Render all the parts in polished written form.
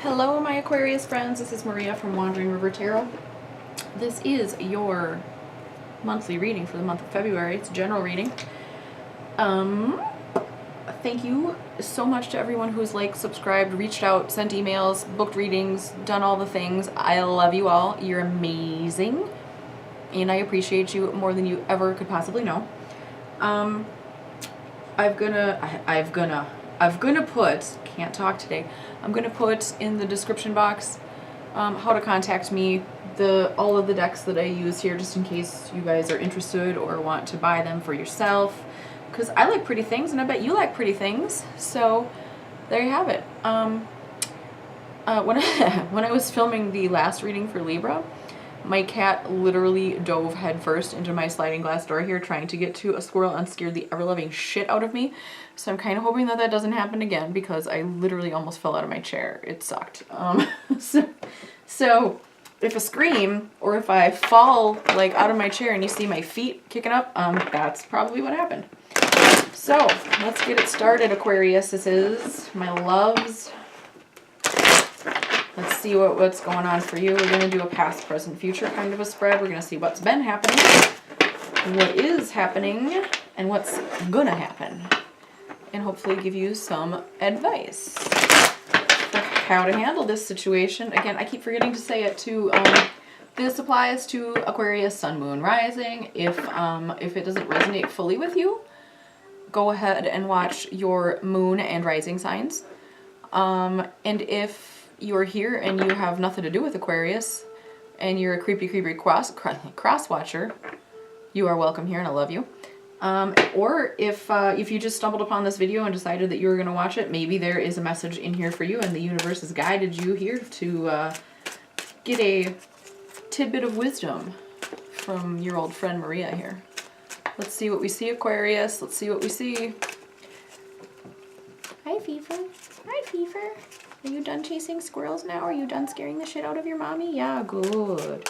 Hello my Aquarius friends, this is Maria from Wandering River Tarot. This is your monthly reading for the month of February. It's a general reading. Thank you so much to everyone who's liked, subscribed, reached out, sent emails, booked readings, done all the things. I love you all. You're amazing. And I appreciate you more than you ever could possibly know. I'm gonna put, can't talk today, I'm gonna put in the description box how to contact me, all of the decks that I use here, just in case you guys are interested or want to buy them for yourself, because I like pretty things and I bet you like pretty things, so there you have it. When I was filming the last reading for Libra, my cat literally dove headfirst into my sliding glass door here trying to get to a squirrel and scared the ever-loving shit out of me. So I'm kind of hoping that that doesn't happen again because I literally almost fell out of my chair. It sucked. So if I scream or if I fall like out of my chair and you see my feet kicking up, that's probably what happened. So let's get it started, Aquarius. This is my loves. Let's see what's going on for you. We're going to do a past, present, future kind of a spread. We're going to see what's been happening, what is happening, and what's going to happen. And hopefully give you some advice for how to handle this situation. Again, I keep forgetting to say it too. This applies to Aquarius, Sun, Moon, Rising. If it doesn't resonate fully with you, go ahead and watch your Moon and Rising signs. And if you're here and you have nothing to do with Aquarius and you're a creepy cross watcher, you are welcome here and I love you. Or if you just stumbled upon this video and decided that you were going to watch it, maybe there is a message in here for you and the universe has guided you here to get a tidbit of wisdom from your old friend Maria here. Let's see what we see, Aquarius. Let's see what we see. Hi, Fever. Hi, Fever. Are you done chasing squirrels now? Are you done scaring the shit out of your mommy? Yeah, good.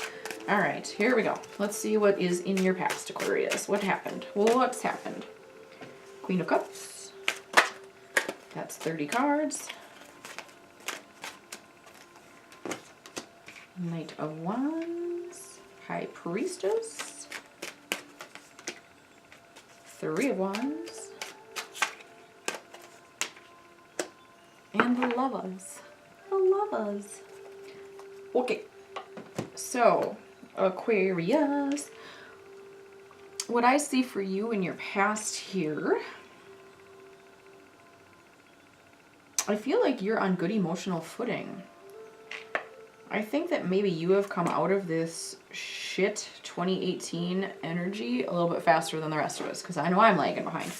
All right, here we go. Let's see what is in your past, Aquarius. What happened? What's happened? Queen of Cups. That's 30 cards. Knight of Wands. High Priestess. Three of Wands. And the Lovers. The Lovers. Okay. So, Aquarius. What I see for you in your past here, I feel like you're on good emotional footing. I think that maybe you have come out of this shit 2018 energy a little bit faster than the rest of us, because I know I'm lagging behind.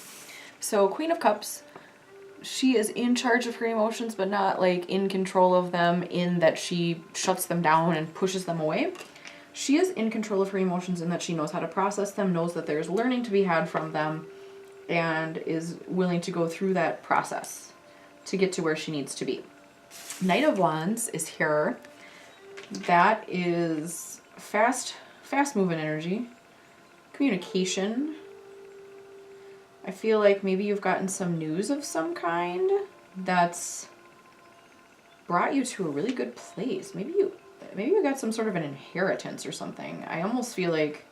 So, Queen of Cups. She is in charge of her emotions, but not like in control of them in that she shuts them down and pushes them away. She is in control of her emotions in that she knows how to process them, knows that there's learning to be had from them, and is willing to go through that process to get to where she needs to be. Knight of Wands is here. That is fast moving energy, communication. I feel like maybe you've gotten some news of some kind that's brought you to a really good place. Maybe you got some sort of an inheritance or something. I almost feel like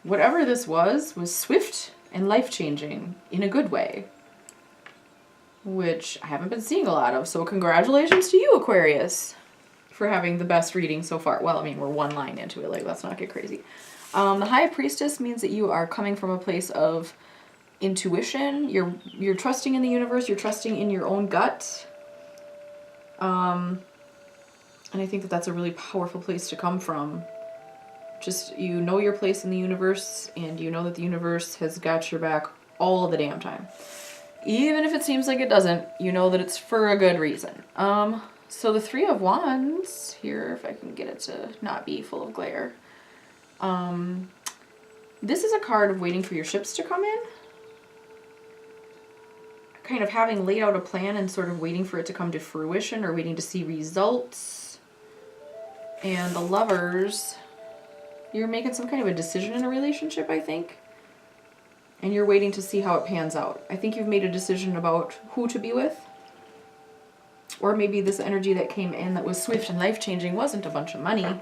whatever this was swift and life-changing in a good way, which I haven't been seeing a lot of. So congratulations to you, Aquarius, for having the best reading so far. Well, I mean, we're one line into it. Like, let's not get crazy. The High Priestess means that you are coming from a place of intuition. You're trusting in the universe. You're trusting in your own gut. And I think that that's a really powerful place to come from. Just, you know your place in the universe, and you know that the universe has got your back all the damn time. Even if it seems like it doesn't, you know that it's for a good reason. So the Three of Wands here, if I can get it to not be full of glare. This is a card of waiting for your ships to come in. Kind of having laid out a plan and sort of waiting for it to come to fruition or waiting to see results. And the Lovers, you're making some kind of a decision in a relationship, I think. And you're waiting to see how it pans out. I think you've made a decision about who to be with. Or maybe this energy that came in that was swift and life-changing wasn't a bunch of money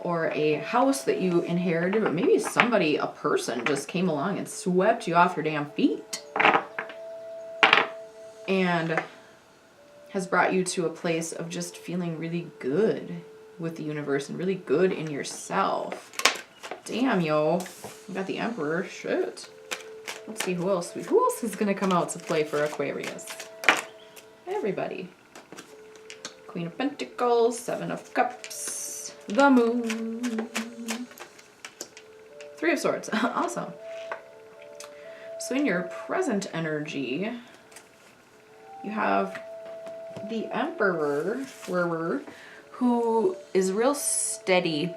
or a house that you inherited, but maybe somebody, a person, just came along and swept you off your damn feet and has brought you to a place of just feeling really good with the universe and really good in yourself. Damn, yo. We got the Emperor. Shit. Let's see who else is going to come out to play for Aquarius. Everybody. Queen of Pentacles, Seven of Cups, the Moon, Three of Swords. Awesome. So in your present energy, you have the Emperor, who is real steady,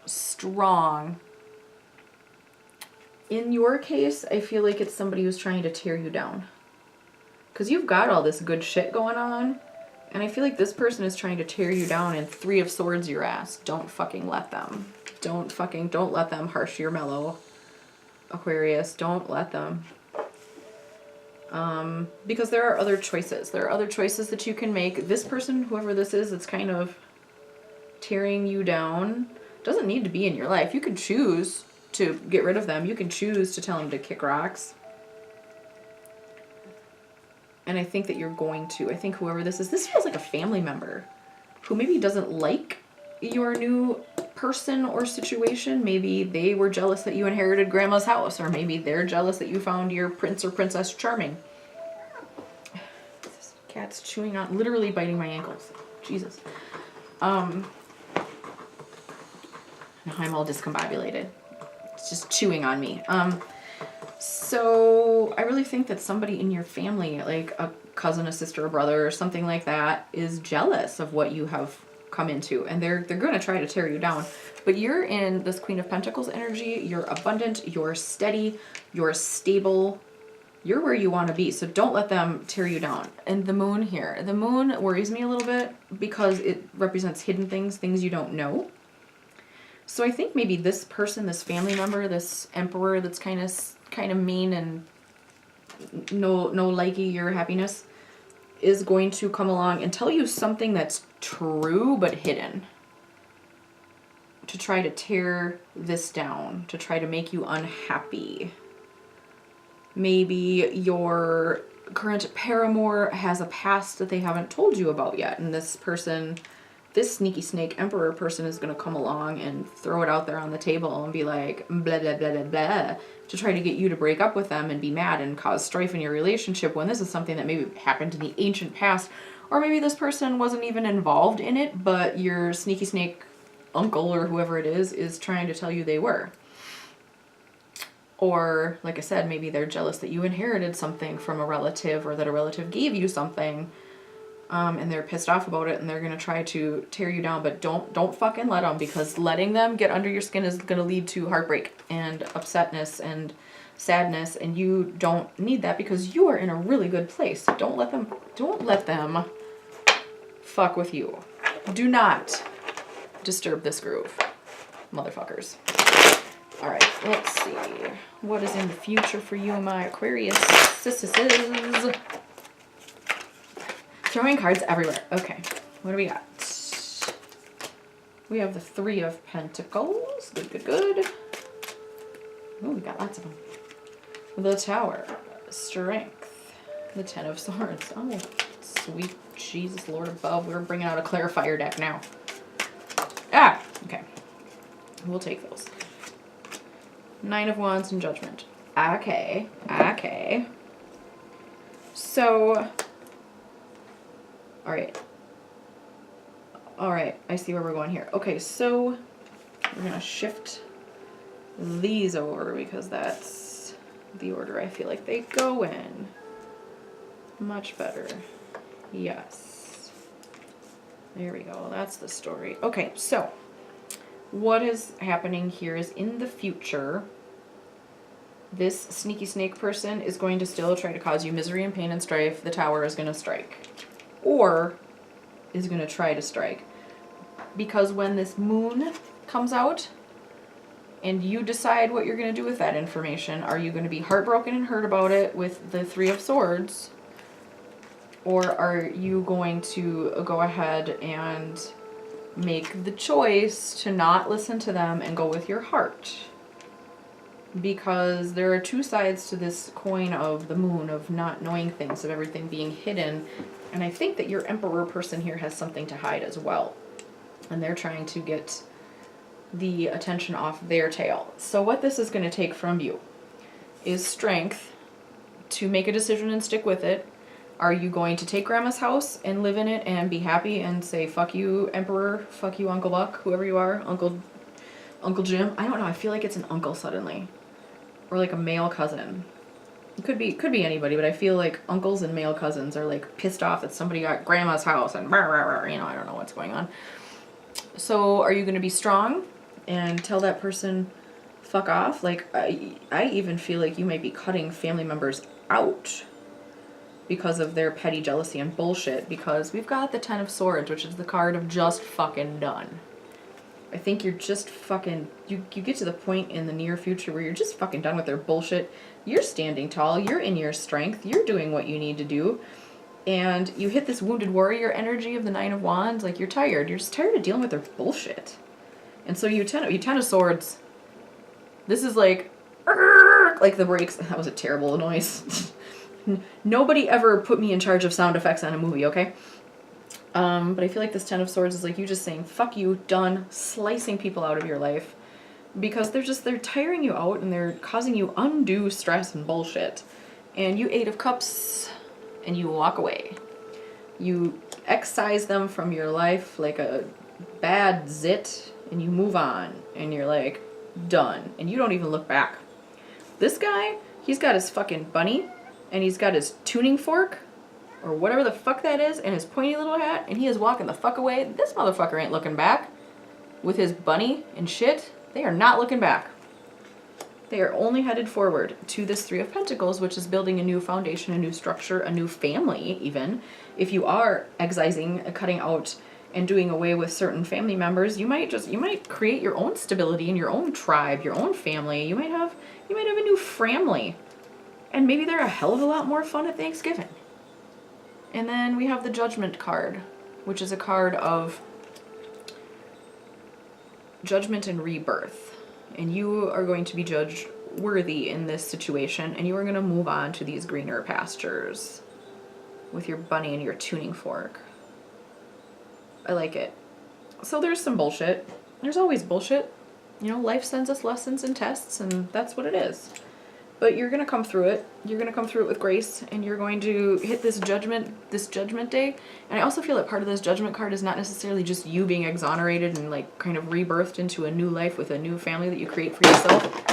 strong. In your case, I feel like it's somebody who's trying to tear you down. Because you've got all this good shit going on. And I feel like this person is trying to tear you down, and Three of Swords your ass. Don't fucking let them. Don't let them harsh your mellow, Aquarius. Don't let them. Because there are other choices. There are other choices that you can make. This person, whoever this is, that's kind of tearing you down, doesn't need to be in your life. You can choose to get rid of them. You can choose to tell them to kick rocks. And I think that you're going to. I think whoever this is, this feels like a family member who maybe doesn't like your new person or situation. Maybe they were jealous that you inherited grandma's house, or maybe they're jealous that you found your prince or princess charming. This cat's chewing on, literally biting my ankles. Jesus. Now I'm all discombobulated. It's just chewing on me. So I really think that somebody in your family, like a cousin, a sister, a brother, or something like that, is jealous of what you have come into, and they're going to try to tear you down. But you're in this Queen of Pentacles energy. You're abundant, you're steady, you're stable, you're where you want to be. So don't let them tear you down. And the Moon here, the Moon worries me a little bit because it represents hidden things, things you don't know. So I think maybe this person, this family member, this Emperor that's kind of mean and no likey your happiness, is going to come along and tell you something that's true but hidden, to try to tear this down, to try to make you unhappy. Maybe your current paramour has a past that they haven't told you about yet, and this person, this sneaky snake Emperor person, is going to come along and throw it out there on the table and be like, blah, blah, blah, blah, blah, to try to get you to break up with them and be mad and cause strife in your relationship, when this is something that maybe happened in the ancient past. Or maybe this person wasn't even involved in it, but your sneaky snake uncle or whoever it is trying to tell you they were. Or, like I said, maybe they're jealous that you inherited something from a relative, or that a relative gave you something. And they're pissed off about it, and they're going to try to tear you down. But don't fucking let them, because letting them get under your skin is going to lead to heartbreak and upsetness and sadness, and you don't need that, because you are in a really good place. So don't let them fuck with you. Do not disturb this groove, motherfuckers. All right, let's see. What is in the future for you, my Aquarius sisters? Throwing cards everywhere. Okay, what do we got? We have the Three of Pentacles. Good. Oh, we got lots of them. The Tower. Strength. The Ten of Swords. Oh, sweet Jesus, Lord above. We're bringing out a clarifier deck now. Ah, okay. We'll take those. Nine of Wands and Judgment. Okay. So... All right, I see where we're going here. Okay, so we're going to shift these over, because that's the order I feel like they go in. Much better. Yes. There we go. That's the story. Okay, so what is happening here is, in the future, this sneaky snake person is going to still try to cause you misery and pain and strife. The Tower is going to strike. Or is going to try to strike. Because when this Moon comes out and you decide what you're going to do with that information, are you going to be heartbroken and hurt about it with the Three of Swords? Or are you going to go ahead and make the choice to not listen to them and go with your heart? Because there are two sides to this coin of the moon, of not knowing things, of everything being hidden. And I think that your Emperor person here has something to hide as well. And they're trying to get the attention off their tail. So what this is going to take from you is strength to make a decision and stick with it. Are you going to take Grandma's house and live in it and be happy and say, fuck you, Emperor, fuck you, Uncle Buck, whoever you are, Uncle Jim? I don't know, I feel like it's an uncle suddenly. Or like a male cousin. It could be anybody, but I feel like uncles and male cousins are like pissed off that somebody got Grandma's house and rah, rah, rah, you know, I don't know what's going on. So are you going to be strong and tell that person fuck off? Like, I even feel like you might be cutting family members out because of their petty jealousy and bullshit, because we've got the Ten of Swords, which is the card of just fucking done. I think you're just fucking, you get to the point in the near future where you're just fucking done with their bullshit. You're standing tall, you're in your strength, you're doing what you need to do, and you hit this wounded warrior energy of the Nine of Wands. Like, you're tired. You're just tired of dealing with their bullshit. And so you Ten of Swords, this is like the brakes. That was a terrible noise. Nobody ever put me in charge of sound effects on a movie, okay? But I feel like this Ten of Swords is like you just saying, fuck you, done, slicing people out of your life. Because they're tiring you out and they're causing you undue stress and bullshit. And you Eight of Cups, and you walk away. You excise them from your life like a bad zit, and you move on. And you're like, done. And you don't even look back. This guy, he's got his fucking bunny, and he's got his tuning fork, or whatever the fuck that is, and his pointy little hat, and he is walking the fuck away. This motherfucker ain't looking back. With his bunny and shit, they are not looking back. They are only headed forward to this Three of Pentacles, which is building a new foundation, a new structure, a new family even. If you are excising, cutting out, and doing away with certain family members, you might create your own stability in your own tribe, your own family. You might have a new family. And maybe they're a hell of a lot more fun at Thanksgiving. And then we have the Judgment card, which is a card of judgment and rebirth. And you are going to be judged worthy in this situation, and you are going to move on to these greener pastures with your bunny and your tuning fork. I like it. So there's some bullshit. There's always bullshit. You know, life sends us lessons and tests, and that's what it is. But you're going to come through it. You're going to come through it with grace, and you're going to hit this judgment day. And I also feel that part of this judgment card is not necessarily just you being exonerated and like kind of rebirthed into a new life with a new family that you create for yourself.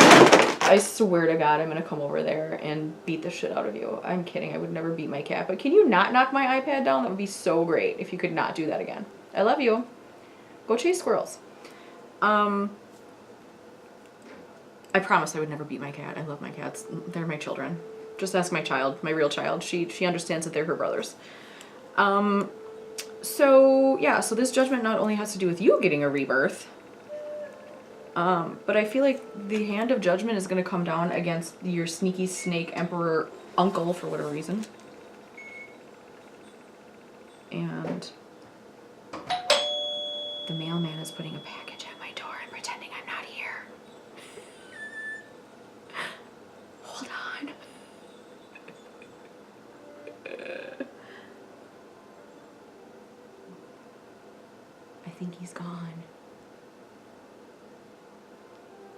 I swear to God, I'm going to come over there and beat the shit out of you. I'm kidding. I would never beat my cat. But can you not knock my iPad down? That would be so great if you could not do that again. I love you. Go chase squirrels. I promise I would never beat my cat. I love my cats. They're my children. Just ask my child, my real child. She understands that they're her brothers. So this judgment not only has to do with you getting a rebirth, but I feel like the hand of judgment is going to come down against your sneaky snake emperor uncle for whatever reason. And the mailman is putting a package at my door and pretending I'm not here. Hold on. I think he's gone.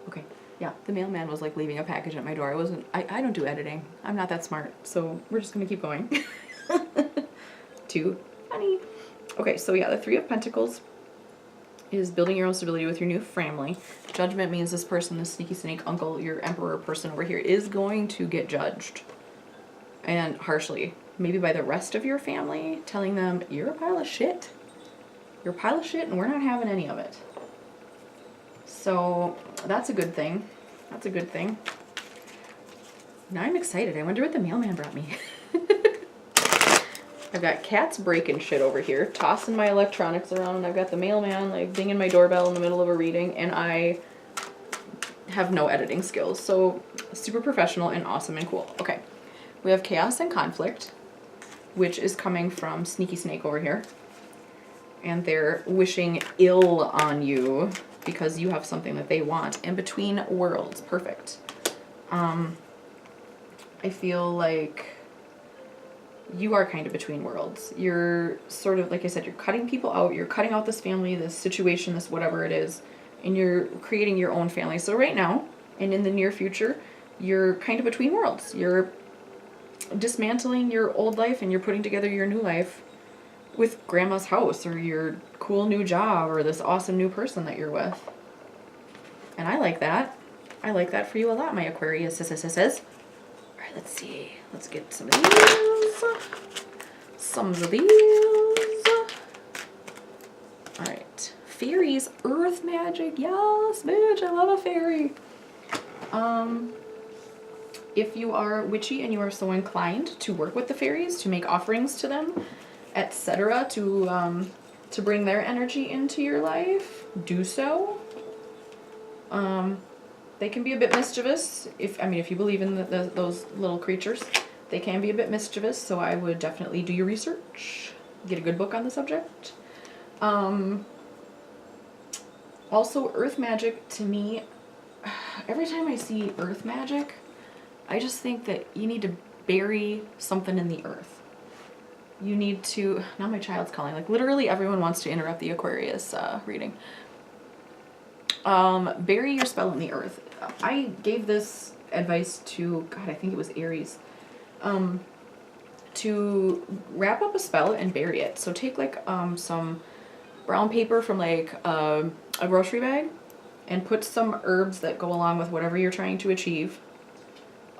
Okay, yeah, the mailman was like leaving a package at my door. I don't do editing. I'm not that smart, so we're just gonna keep going. Too funny. Okay, so yeah, the Three of Pentacles is building your own stability with your new family. Judgment means this person, this sneaky snake uncle, your emperor person over here, is going to get judged. And harshly. Maybe by the rest of your family, telling them, you're a pile of shit. You're a pile of shit and we're not having any of it. So that's a good thing. That's a good thing. Now I'm excited. I wonder what the mailman brought me. I've got cats breaking shit over here, tossing my electronics around, and I've got the mailman like dinging my doorbell in the middle of a reading, and I have no editing skills. So super professional and awesome and cool. Okay, we have chaos and conflict. which is coming from Sneaky Snake over here. And they're wishing ill on you because you have something that they want. In between worlds. Perfect. I feel like you are kind of between worlds. You're sort of, like I said, you're cutting people out. You're cutting out this family, this situation, this whatever it is. And you're creating your own family. So right now, and in the near future, you're kind of between worlds. You're dismantling your old life and you're putting together your new life with grandma's house or your cool new job or this awesome new person that you're with. And I like that. I like that for you a lot, my Aquarius. All right, let's see. Let's get some of these. Some of these. All right. Fairies, earth magic. Yes, bitch, I love a fairy. If you are witchy and you are so inclined to work with the fairies, to make offerings to them, etc., to bring their energy into your life, do so. They can be a bit mischievous. If you believe in those little creatures, they can be a bit mischievous. So I would definitely do your research, get a good book on the subject. Also, earth magic to me, every time I see earth magic, I just think that you need to bury something in the earth. You need to, now my child's calling, like literally everyone wants to interrupt the Aquarius reading. Bury your spell in the earth. I gave this advice to, God, I think it was Aries, to wrap up a spell and bury it. So take like some brown paper from like a grocery bag and put some herbs that go along with whatever you're trying to achieve.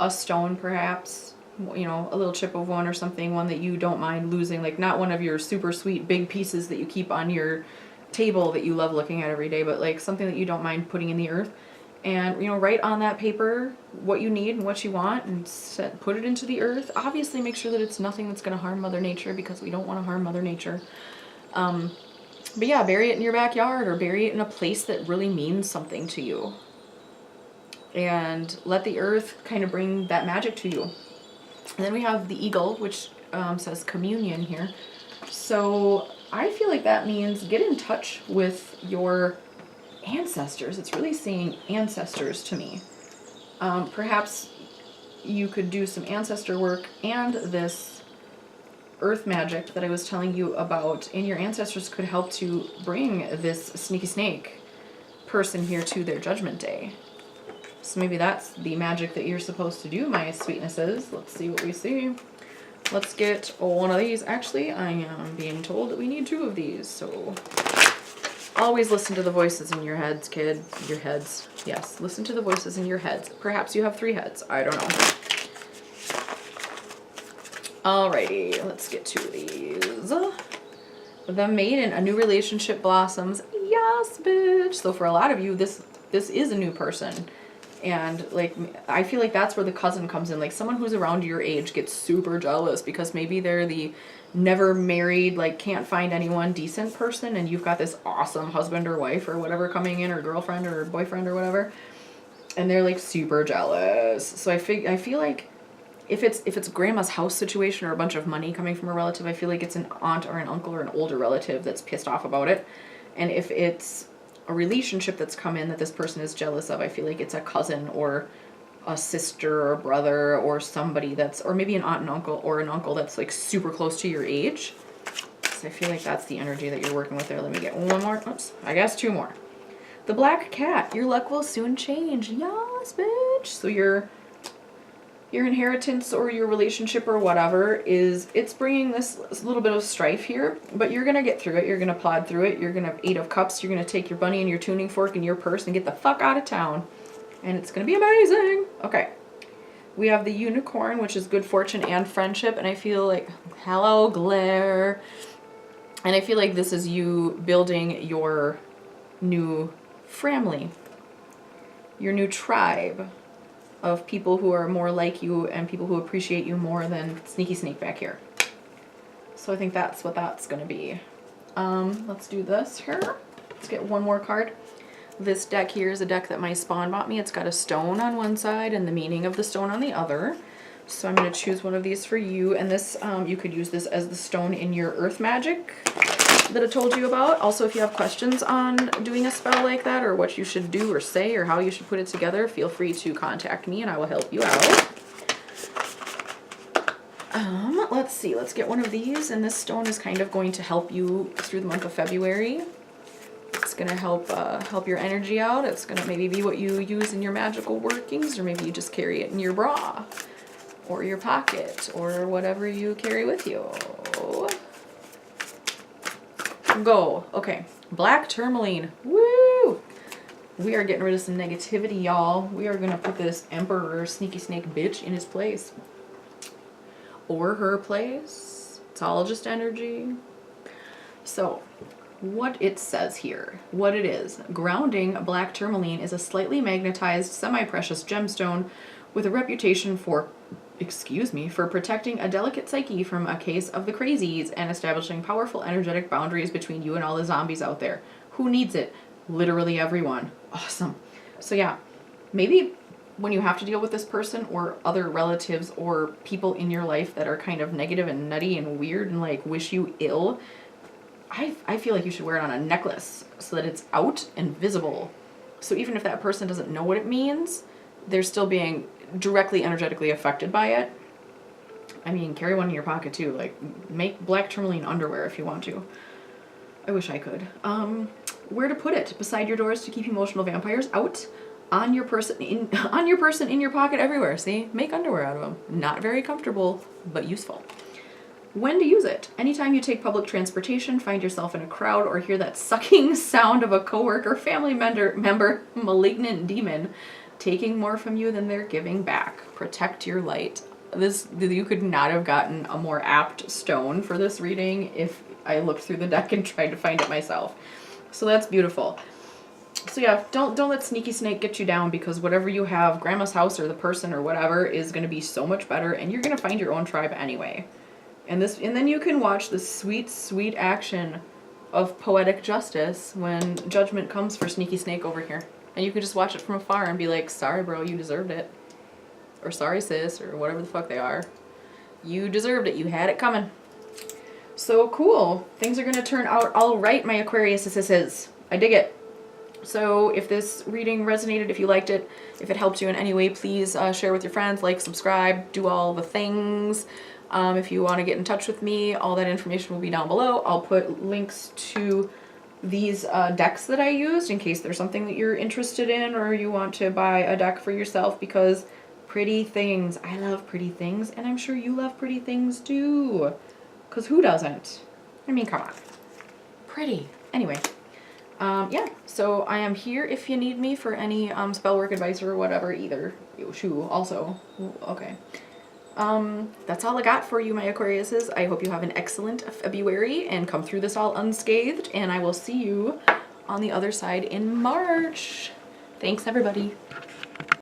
A stone perhaps, you know, a little chip of one or something, one that you don't mind losing, like not one of your super sweet big pieces that you keep on your table that you love looking at every day, but like something that you don't mind putting in the earth. And, you know, write on that paper what you need and what you want and put it into the earth. Obviously make sure that it's nothing that's going to harm Mother Nature, because we don't want to harm Mother Nature. But yeah, bury it in your backyard or bury it in a place that really means something to you. And let the earth kind of bring that magic to you. And then we have the eagle, which says communion here. So I feel like that means get in touch with your ancestors. It's really saying ancestors to me. Perhaps you could do some ancestor work and this earth magic that I was telling you about, and your ancestors could help to bring this sneaky snake person here to their judgment day. So maybe that's the magic that you're supposed to do, my sweetnesses. Let's see what we see. Let's get one of these. Actually, I am being told that we need 2 of these, so always listen to the voices in your heads, kid. Your heads. Yes, listen to the voices in your heads. Perhaps you have 3 heads. I don't know. Alrighty, let's get 2 of these. The maiden, a new relationship blossoms. Yes, bitch. So for a lot of you, this is a new person. And like, I feel like that's where the cousin comes in. Like someone who's around your age gets super jealous because maybe they're the never married, like can't find anyone decent person, and you've got this awesome husband or wife or whatever coming in, or girlfriend or boyfriend or whatever, and they're like super jealous. So I feel like if it's grandma's house situation or a bunch of money coming from a relative, I feel like it's an aunt or an uncle or an older relative that's pissed off about it. And if it's a relationship that's come in that this person is jealous of, I feel like it's a cousin or a sister or a brother or somebody that's, or maybe an aunt and uncle or an uncle that's like super close to your age. So I feel like that's the energy that you're working with there. Let me get one more. Oops, I guess 2 more. The black cat, your luck will soon change. Yes, bitch. So your inheritance or your relationship or whatever it's bringing this little bit of strife here, but you're gonna get through it. You're gonna plod through it. You're gonna have 8 of cups. You're gonna take your bunny and your tuning fork and your purse and get the fuck out of town, and it's gonna be amazing. Okay, we have the unicorn, which is good fortune and friendship, and I feel like, hello glare, and I feel like this is you building your new family, your new tribe of people who are more like you and people who appreciate you more than Sneaky Snake back here. So I think that's what that's going to be. Let's do this here. Let's get one more card. This deck here is a deck that my spawn bought me. It's got a stone on one side and the meaning of the stone on the other. So I'm going to choose one of these for you. And this, you could use this as the stone in your earth magic that I told you about. Also, if you have questions on doing a spell like that, or what you should do or say, or how you should put it together, feel free to contact me and I will help you out. Let's see, let's get one of these, and this stone is kind of going to help you through the month of February. It's going to help your energy out. It's going to maybe be what you use in your magical workings, or maybe you just carry it in your bra or your pocket or whatever you carry with you. Go. Okay. Black tourmaline. Woo! We are getting rid of some negativity, y'all. We are going to put this Emperor Sneaky Snake bitch in his place. Or her place. It's all just energy. So, what it says here, what it is. Grounding black tourmaline is a slightly magnetized, semi-precious gemstone with a reputation for, for protecting a delicate psyche from a case of the crazies and establishing powerful energetic boundaries between you and all the zombies out there. Who needs it? Literally everyone. Awesome. So yeah, maybe when you have to deal with this person or other relatives or people in your life that are kind of negative and nutty and weird and like wish you ill, I feel like you should wear it on a necklace so that it's out and visible. So even if that person doesn't know what it means, they're still being directly energetically affected by it. I mean, carry one in your pocket too. Like, make black tourmaline underwear if you want to. I wish I could. Where to put it? Beside your doors to keep emotional vampires out. On your person, in your pocket, everywhere. See? Make underwear out of them. Not very comfortable, but useful. When to use it? Anytime you take public transportation, find yourself in a crowd, or hear that sucking sound of a coworker, family member, malignant demon, taking more from you than they're giving back. Protect your light. You could not have gotten a more apt stone for this reading if I looked through the deck and tried to find it myself. So that's beautiful. So yeah, don't let Sneaky Snake get you down, because whatever you have, grandma's house or the person or whatever, is going to be so much better, and you're going to find your own tribe anyway. And then you can watch the sweet, sweet action of poetic justice when judgment comes for Sneaky Snake over here. And you can just watch it from afar and be like, sorry bro, you deserved it. Or sorry sis, or whatever the fuck they are. You deserved it, you had it coming. So cool. Things are going to turn out all right, my Aquariuses. I dig it. So if this reading resonated, if you liked it, if it helped you in any way, please share with your friends, like, subscribe, do all the things. If you want to get in touch with me, all that information will be down below. I'll put links to these decks that I used in case there's something that you're interested in, or you want to buy a deck for yourself, because pretty things. I love pretty things, and I'm sure you love pretty things too. Because who doesn't? I mean, come on. Pretty. Anyway. Yeah, so I am here if you need me for any spell work advice or whatever either. Shoo, also. Okay. That's all I got for you, my Aquariuses. I hope you have an excellent February and come through this all unscathed, and I will see you on the other side in March. Thanks, everybody.